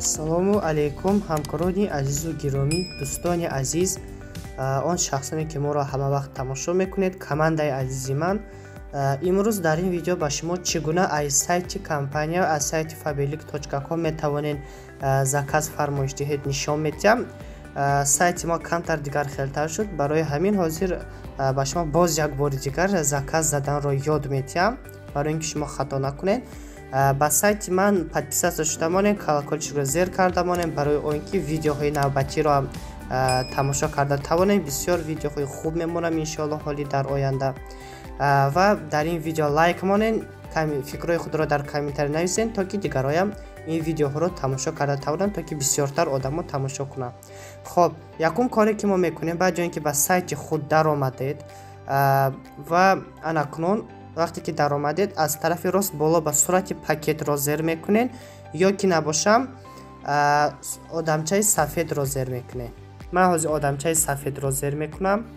Салому алейкум ҳамкорони азизу гиромӣ, дӯстони азиз, он шахсоне ки моро ҳама вақт тамошо мекунед, командаи азизи ман. Имрӯз дар ин видео ба шумо чӣ гуна аз сайти компания, аз сайти faberlic.com метавонед заказ фармоиш диҳед нишон медиҳам. Сайти мо камтар дигар хелтар шуд, барои ҳамин ҳозир ба шумо боз як бори дигар заказ заданро ёд медиҳам, барои ин ки шумо хато накунед. Ба сайти ман подписация шуда монед, колокольчикро зер карда монед, барои он ки видеоҳои навбатиро ҳам тамошо карда тавонед. Бисёр видеоҳои хуб мемонам иншоалло ҳоли дар оянда. Ва дар ин видео лайк монед, фикрҳои худро дар комментарӣ нависед, то ки дигароям ин видеоҳоро тамошо карда тавонанд, то ки бисёртар одамо тамошо кунанд. Хоб, якум коре ки мо мекунем баъд ҷо ин ки ба сайти худ даромадед ва анакунун вақте ки даромадед аз тарафи рост боло ба сурати пакетро зер мекунед, ё ки набошам одамчаи сафедро зер мекунед. ман ҳозир одамчаи сафедро зер мекунам.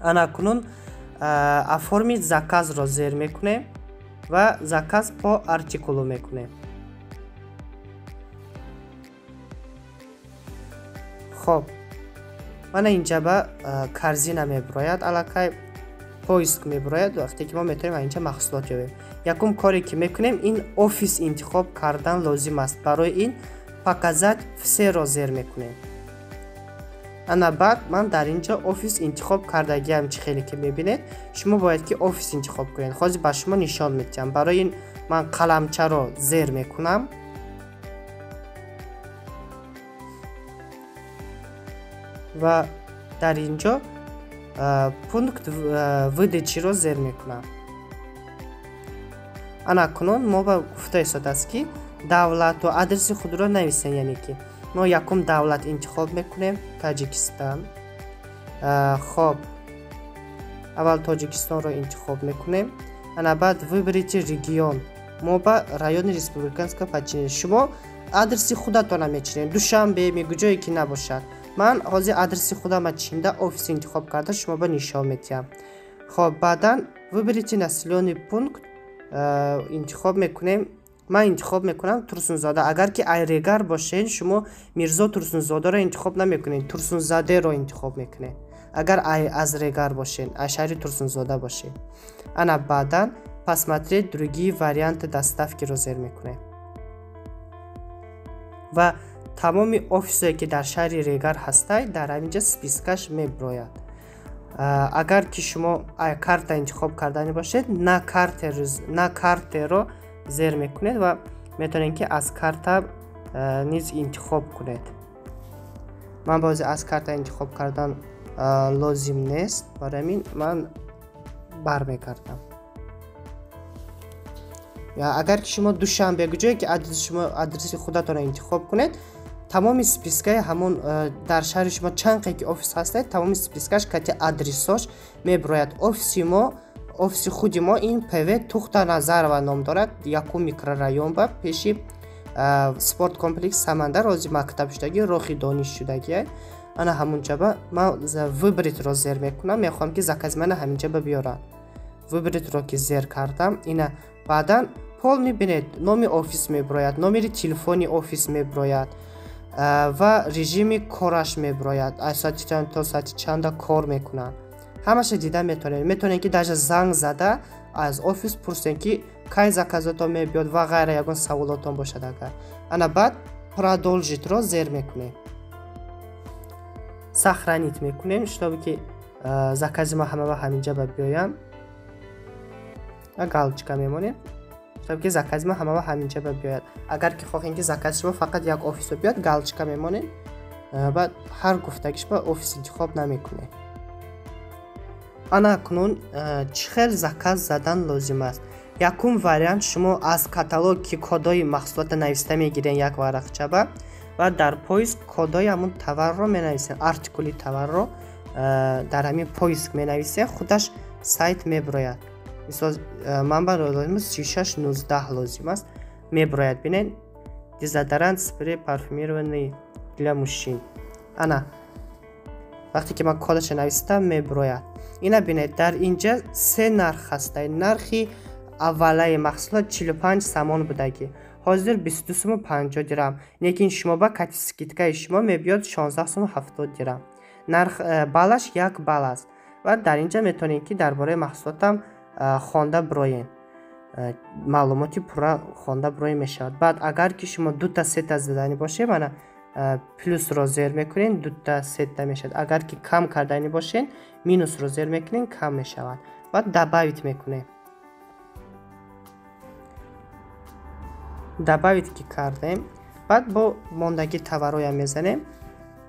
анакунун оформид заказро зер мекунем ва заказ по артикулу мекунем. хоб, мана инҷа ба корзина мебирояд, аллакай поиск мебирояд, вақте ки мо метавонем инҷа маҳсулот ёбем. якум коре ки мекунем ин офис интихоб кардан лозим аст. барои ин показать всеро зер мекунем. ана баъд ман дар инҷа офис интихоб кардагиам чӣ хеле ки мебинед, шумо бояд ки офис интихоб кунед. ҳозир ба шумо нишон медиҳам. барои ин ман қаламчаро зер мекунам ва дар инҷо пункт выдачиро зер мекунам. анакунун мо ба гуфта истодааст ки давлату адреси худро нависем, яъне ки мо якум давлат интихоб мекунем, Таҷикистон. хоб, аввал Тоҷикистонро интихоб мекунем. ана баъд выберите регион. мо ба райони республиканское подчинение. шумо адреси худатона мечинед, Душанбе, мегуҷое ки набошад. ман ҳозир адреси худама чинда офис интихоб карда шумо ба нишон медиҳам. хоб, баъдан выберите населённый пункт интихоб мекунем. ман интихоб мекунам Турсунзода. агар ки айрегар бошед, шумо Мирзо Турсунзодаро интихоб намекунед, Турсунзадеро интихоб мекунед. агар азрегар бошед, ашари Турсунзода бошед. ана баъдан посмотреть другие варианты доставкиро зер мекунед ва тамоми офисое ки дар шаҳри Регар ҳастай дар ҳаминҷа спискаш мебирояд. агар ки шумо карта интихоб кардани бошед, на картеро зер мекунед ва метавонед ки аз карта низ интихоб кунед. ман бози аз карта интихоб кардан лозим нест, барои ҳамин ман бармегардам. агар ки шумо Душанбе гуҷое ки шумо адреси худатонро интихоб кунед, тамоми спискаи ҳамон дар шаҳри шумо чанқе ки офис ҳастед, тамоми спискаш кати адресош мебирояд. офиси худи мо ин ПВ Тухта Назарова ном дорад, якум микрорайон ба пеши спорт комплекс Самандар, ҳозир мактаб шудагӣ, рохи донишҷӯдагӣ. ана ҳамунҷа ба ман выбритро зер мекунам, мехоҳам ки закази мана ҳаминҷа ба биёрад. выбритро ки зер кардам, ина баъдан пол мебинед, номи офис мебирояд, номери телефони офис мебирояд ва режими кораш мебирояд, аз соати чанд то соати чанда кор мекунанд. ҳамаша дида метавонед ки даже занг зада аз офис пурсед ки кай заказотон мебиёд ва ғайра, ягон саволотон бошад. агар ана баъд продолжитро зер мекунем, сохранить мекунем, штоби ки закази ма ҳама ва ҳаминҷа ба биёям. галочка мемонед, штоби ки закази ма ҳама ва ҳаминҷа ба биёяд. агар ки хоҳем ки закази шумо фақат як офисо биёд, галочка мемонед, баъд ҳар гуфтагиш ба офис интихоб намекунед. ана акнун чӣ хел заказ задан лозим аст? якум вариант, шумо аз каталог ки кодои маҳсулота нависта мегиред як варақча ба ва дар поиск кодои ҳамун товарро менависед, артикули товарро дар ҳамин поиск менависед, худаш сайт мебирояд. мисол ман ба лозим 3619 лозим аст, мебирояд. бинед дезодорант, спрей парфюмированный для мужчин. ана вақте ки ман кодашо навистам мебирояд. ина бинед, дар инҷа се нарх ҳастай. нархи аввалаи маҳсулот 45 самон будагӣ. ҳозир 22 сому 50 дирам, лекин шумо ба кати скидкаи шумо мебиёд 16 сому 70 дирам. нарх балаш 1 бал аст ва дар инҷа метавонед ки дар бораи маҳсулотам хонда бироед, маълумоти пурра хонда бироед мешавад. баъд агар ки шумо дута сета задани бошед, мана плюсро зер мекунед, дута сета мешавад. агар ки кам кардани бошед, минусро зер мекунед, кам мешавад. баъд добавить мекунед. добавить ки кардем, баъд бо мондаги товароям мезанем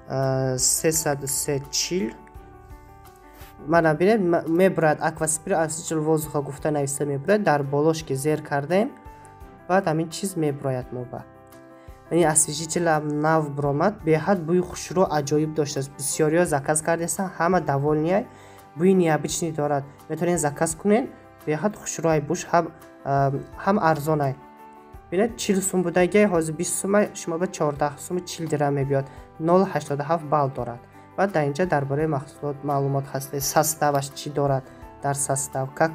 340. мана бинед мебурад акваспир асичил воздуха гуфта нависта мебурад, дар болош ки зер кардем, баъд ҳамин чиз мебурояд моба. яъне освежителам нав биромад, беҳад бӯи хушрӯ аҷоиб доштааст. бисёриҳо заказ кардестан, ҳама довольнияй, бӯи необычный дорад. метавонед заказ кунед, беҳад хушрӯай буш, ҳам арзонай. бинед 40 сум будаги ҳозир 20 сумай, шумо ба 14 сум 40 дирам мебиёд. 0.87 балл дорад. баъд дар инҷа дар бораи маҳсулот маълумот ҳастед, составаш чӣ дорад, дар состав как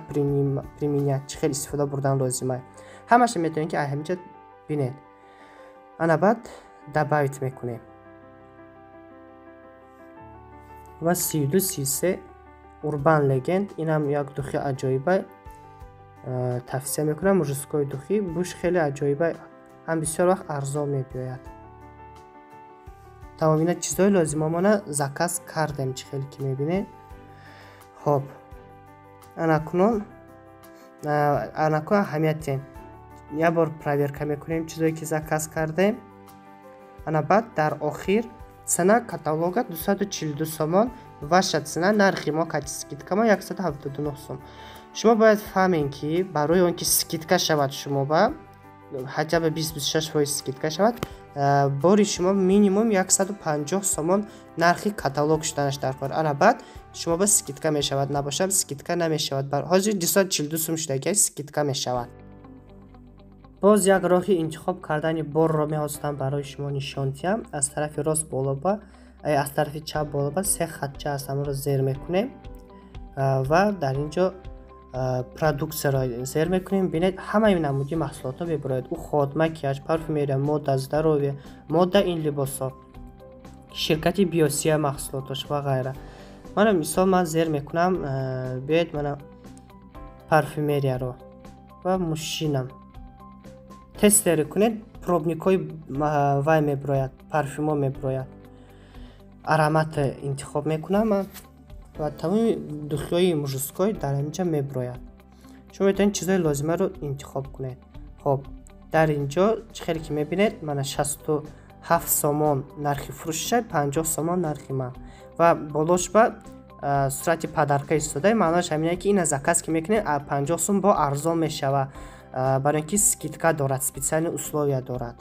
применять, чӣ хел истифода бурдан лозимай, ҳамаша метавонед ки ҳаминҷа бинед. ана баъд добавить мекунем ва 32-33 Urban Legend, инам як духи аҷоибай тавсия мекунам. мужскои духи буш хеле аҷоибай, ҳам бисёр вақт арзон мебиёяд. тамомина чизҳои лозимамона заказ кардем, чӣ хеле ки мебинед. хоб анакунон аҳамиятем як бор проверка мекунем чизое ки заказ кардем. ана баъд дар охир цена каталога 242 сомон, ваша цена нархи мо кати скидкамо 179 сом. шумо бояд фаҳмед ки барои он ки скидка шавад, шумо ба ҳаҷаба 20-26% скидка шавад, бори шумо минимум 150 сомон нархи каталог шуданаш даркор. ана баъд шумо ба скидка мешавад, набошад скидка намешавад. ҳозир 242 сом шудаги скидка мешавад. боз як роҳи интихоб кардани борро мехостам барои шумо нишон диҳам. аз тарафи рост боло ба аз тарафи чап боло ба се хатча аст, амро зер мекунем ва дар инҷо продуксияро зер мекунем. бинед ҳамаи намуди маҳсулотро мебурояд. ӯ ход, макияж, парфюмерия, мода, здоровье, мода ин либосо, ширкати биосия маҳсулотош ва ғайра. мана мисол ман зер мекунам, биёед мана парфюмерияро ва мушинам тестери кунед. пробникҳои вай мебурояд, парфюмо мебурояд. аромат интихоб мекунам ман ва тамоми духиҳои мужской дар инҷа мебурояд. шумо метавонед чизҳои лозимаро интихоб кунед. хоб дар инҷо чӣ хеле ки мебинед, мана 67 сомон нархи фурӯшишай, 50 сомон нархи ман ва болош ба сурати падарка истодаи. маъноаш ҳамине ки ина заказ ки мекунед 50 сом бо арзон мешава, барои ин ки скидка дорад, специални условия дорад.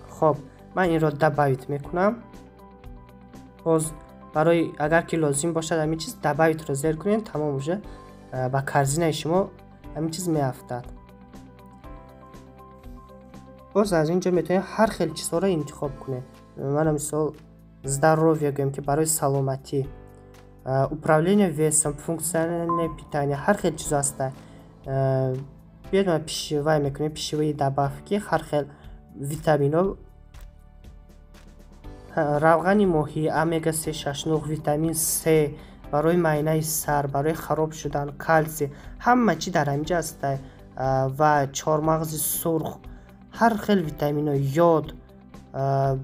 хоб ман инро добавить мекунам. боз барои агар ки лозим бошад ҳамин чиз добавитро зер кунед, тамом уже ба корзинаи шумо ҳамин чиз меафтад. боз аз инҷо метавонед ҳар хел чизҳоро интихоб кунед. мана мисол здоровье гӯем ки барои саломатӣ, управление весом, функциональное питание, ҳар хел чизо ҳастад. биёед ма пишивай мекунем, пищевые добавки, ҳар хел витамино, равғани моҳӣ, омега 3, 6, витамин С, барои майнаи сар, барои хароб шудан, калсий, ҳама чи дар ҳаминҷа ҳастад. ва чормағзи сурх, ҳар хел витамино, ёд,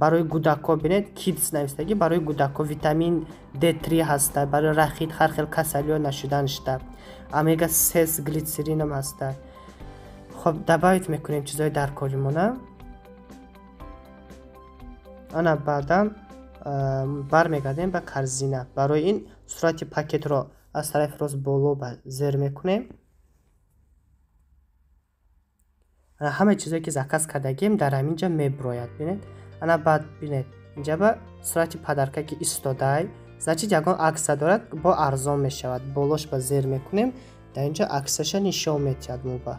барои гудако бинед кидс навистагӣ, барои гудако витамин D3 ҳастад, барои рахит, ҳар хел касалиҳо нашуданашта, омега 3 глитсеринам ҳастад. хоб добавить мекунем чизҳои даркоримона. ана баъдан бармегардем ба корзина. барои ин сурати пакетро аз тарафи рост боло ба зер мекунем. ана ҳамаи чизое ки заказ кардагем дар ҳаминҷа мебурояд. бинед ана баъд бинед инҷа ба сурати падарка ки истодай, значит ягон акса дорад, бо арзон мешавад. болош ба зер мекунем, дар инҷа аксаша нишон метиҳад моба.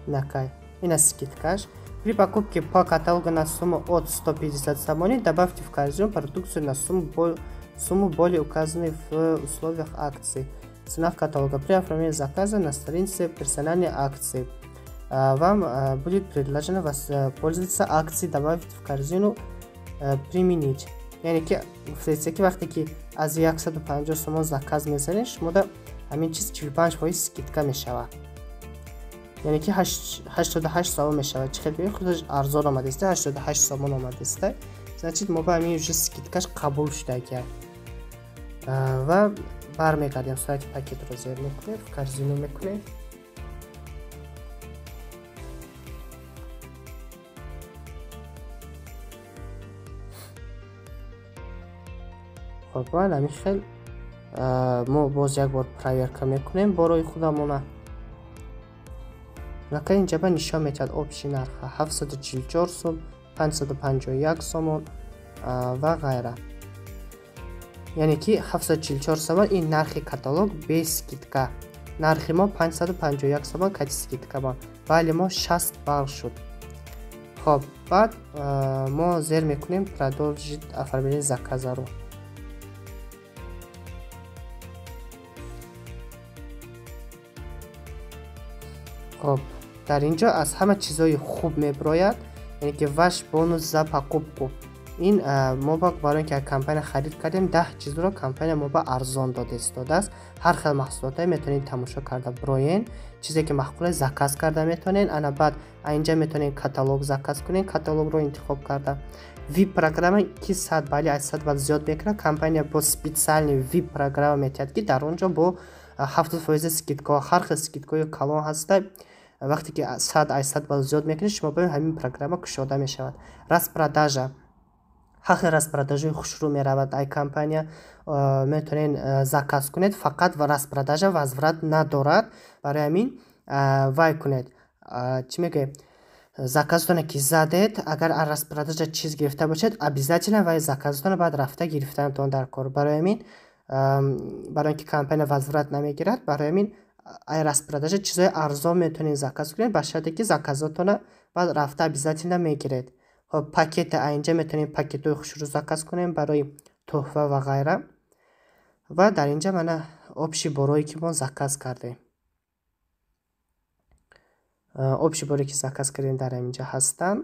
накай ина скидкаш. При покупке по каталогу на сумму от 150 сомоней добавьте в корзину продукцию на сумму более указанной в условиях акции. Цена в каталога. При оформлении заказа на странице персональной акции вам будет предложено воспользоваться акцией «Добавить в корзину», «Применить». یعنی که گفته که وقتی که از 150 سوم заказ میزنید شما در همین چیز 45% скидка میشود. یعنی که 88 سوم میشود. چه خیلی خودش ارزان آمده است. 88 سوم آمده است. значит ما با همین już скидкаш قبول شده کرد. و برمیگردیم سایت پاکت رو زیر میکنید، в корзину میکنید. خب بعد همین خیلی ما باز یک بار پرویرکا میکنیم برای خودمون. نکه اینجا به نشان میتاد آپشن نرخ 744 سوم، 551 سوم و غیره. یعنی که 744 سوم این نرخ کاتالوگ به скидка. نرخ ما 551 سوم کاتی скидка با. ولی ما 60 بال شد. خب بعد ما زیر میکنیم продолжить оформление заказа رو. خب در اینجا از همه چیزای خوب میبراید، یعنی که وش بونوس за покупку. این ما برای اینکه کمپین خرید کردیم 10 چیز رو کمپین ما با ارزان داده است. هر خیلی محصولات میتونید تماشا کرده براین چیزی که مخصوص заказ کرده میتونین. انا بعد اینجا میتونین کاتالوگ заказ کنین، کاتالوگ رو انتخاب کرده. ویب программа که 100 بالی از 100 بال زیاد میکنه. کمپین با специальный ویب программа میتاد که در اونجا با 70% скидка هر خیلی скидка کلان هسته. وقتی که 100 بال زیاد میکنید شما با همین программа کشوده میشود. распродажа هر распродажа خوشرو میرود. ای کمپانیا میتونین заказ کنید فقط و распродажа возврат ندارد. برای همین وای کنید. چی میگه заказتون که زدید اگر распродажа چیز گرفته باشید обязательно وای заказتون بعد رفته گرفتنتون در کار. برای همین برای اینکه کمپین возврат نمیگیرد برای همین ای распродажа چیزای ارزان میتونین заказ کنید به شرطی که заказتون بعد رفته обязательно میگیرید. خب پاکت اینجا میتونیم پاکت خوش رو заказ کنیم برای تحفه و غیره. و در اینجا من آپشی برای که ما заказ کردیم. آپشی برای که заказ کردیم در اینجا هستن.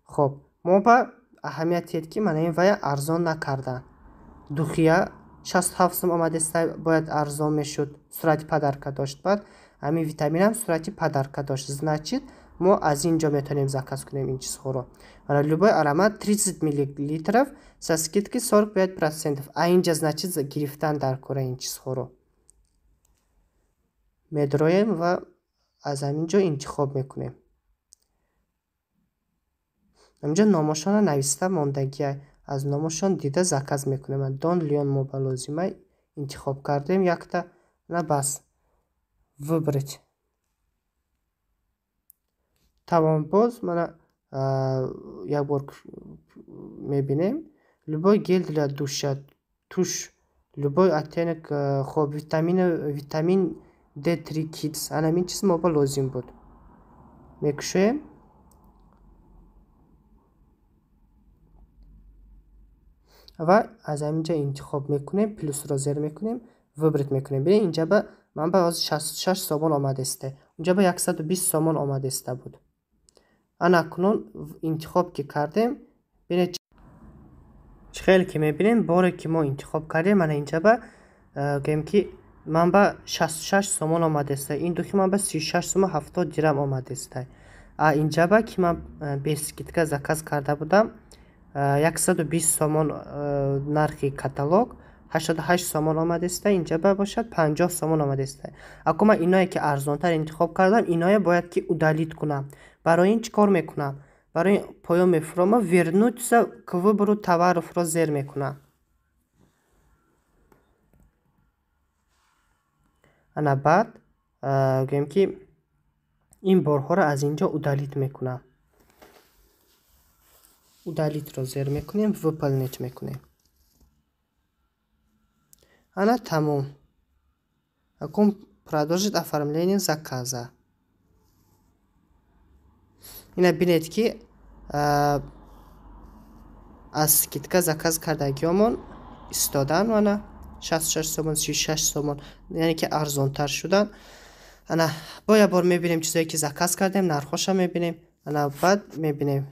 خب ما با اهمیتیت که من این وای ارزان نکردن. دوخیا 67 سوم آمده است باید ارزان میشد. سرعت پدرکا داشت بعد همین ویتامین هم سرعت پدرکا داشت. значит ما از اینجا میتونیم заказ کنیم این چیزها رو. любой аромат 30 мл со скидкой 45%. اینجا значит گرفتن در کار این چیزها رو میدرویم و از همینجا انتخاب میکنیم. اینجا نامشان نوشته ماندگی از نامشان دیده заказ میکنیم. دون لیون موبایل انتخاب کردیم یک تا نه بس выбрать. تمام باز من یک بار میبینیم любой гель для душа туш любой оттенок خب витамин D3 Kids انا همین چیز ما با لازم بود میکشیم. و از اینجا انتخاب میکنیم پلوس رو زیر میکنیم وبرت میکنیم. ببین اینجا با من با 66 سومون آمده است. اونجا با 120 سومون آمده است بود. انا کنون انتخاب که کردیم ببینید خیلی که میبینیم باره که ما انتخاب کردیم من اینجا با گیم که من با 66 سومون آمده است. این دو که من با 36 سوم 70 درهم آمده است. اینجا با که من به скидка заказ کرده بودم 120 سومون نرخ کاتالوگ 88 سومون آمده است. اینجا باشد 50 سومون آمده است. اما من اینایی که ارزان تر انتخاب کردم اینایی باید که удалить کنم. برای این چیکار میکنم؟ برای پایام فرما вернуться к выбору товаров رو زیر میکنم. انا بعد گویم که این بارها رو از اینجا удалить میکنم. удалить رو زیر میکنیم выполнить میکنیم. انا تمام. اکم продолжить оформление заказа. اینا بینید که از скидка заказ کردگیمون استادن و نه 66 сомон 36 сомон, яъне ки арзонтар шудан. ана боя бор мебинем чизое ки заказ кардем, нархоша мебинем. ана баъд мебинем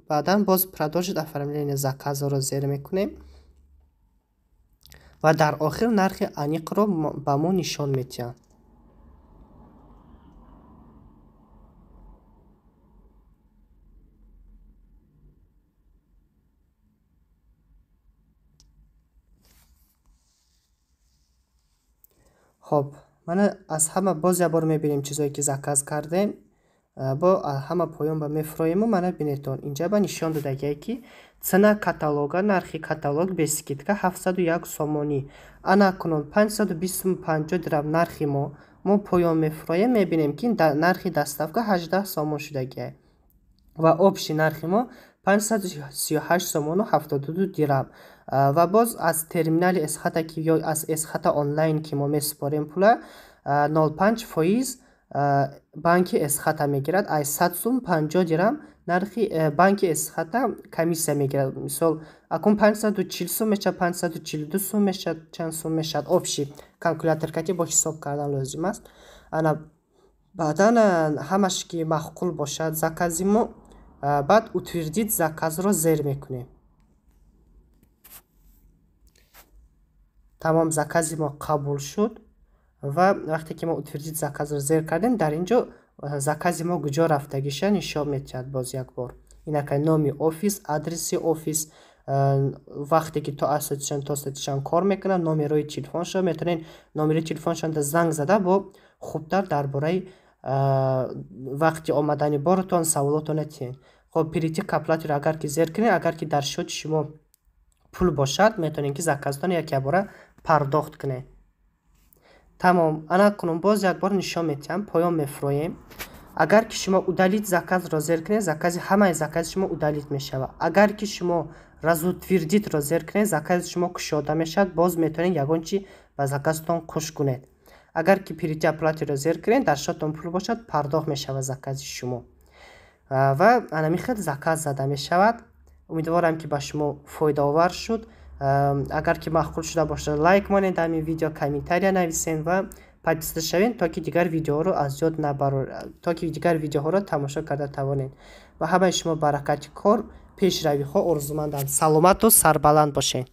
баъдан боз продолжит оформление заказро зер мекунем ва дар охир нархи аниқро ба мо нишон медиҳанд. хоб мана аз ҳама боз ябор мебинем чизое ки заказ кардем. бо ҳама поён ба мефроему. мана бинетон инҷа ба нишон додагие ки цена каталога, нархи каталог без скидка 701 сомонӣ. ана кунун 525 дирам нархи мо поён мефроем. мебинем ки нархи доставка 18 сомон шудагие ва общи нархи мо 538 сомону 72 дирам. ва боз аз терминали эсхата ки ё аз эсхата онлайн ки мо месупорем пула 05% банки эсхата мегирад. ай 100 сум 50 дирам нархи банки эсхата комиссия мегирад. мисол акун 540 сум мешад, 542 сум мешад, чанд сум мешад. общи калкуляторка ки бо ҳисоб кардан лозим аст. ана баъдан ҳамаш ки маъқул бошад закази мо, баъд утвирдид заказро зер мекунем. тамом, закази мо қабул шуд ва вақте ки мо утвирдид заказро зер кардем, дар инҷо закази мо куҷо рафтагиша нишон медиҳад. боз як бор инакай номи офис, адреси офис, вақте ки то association кор мекунад, номерои телефоншон метавонед номери телефоншонда занг зада бо хубтар дар бораи вақти омадани боротон саволотона тиҳед. хоб прийти к оплате агар ки зер кунед, агар ки дар счёти шумо пул бошад, метавонед ки заказтон якябора пардохт кунед. тамом, ана кунун боз як бор нишон медиҳам, поён мефроем. агар ки шумо удалит заказро зер кунед, закази ҳамаи закази шумо удалит мешавад. агар ки шумо разутвирдитро зер кунед, закази шумо кушода мешавад. боз метавонед ягон чи ба заказтон қуш кунед. агар ки прийти оплатиро зер кунед, дар счётон пул бошад, пардохт мешавад закази шумо ва ана хел заказ зада мешавад. умедворам ки ба шумо фоидаовар шуд. агар ки маъқул шуда бошад лайк монед, дар ин видео комментария нависен ва подписка шавед, то ки дигар видеоҳоро аз ёд то ки дигар видеоҳоро тамошо карда тавонед. ва ҳамаи шумо баракати кор, пешравиҳо орзумандам. саломату сарбаланд бошед.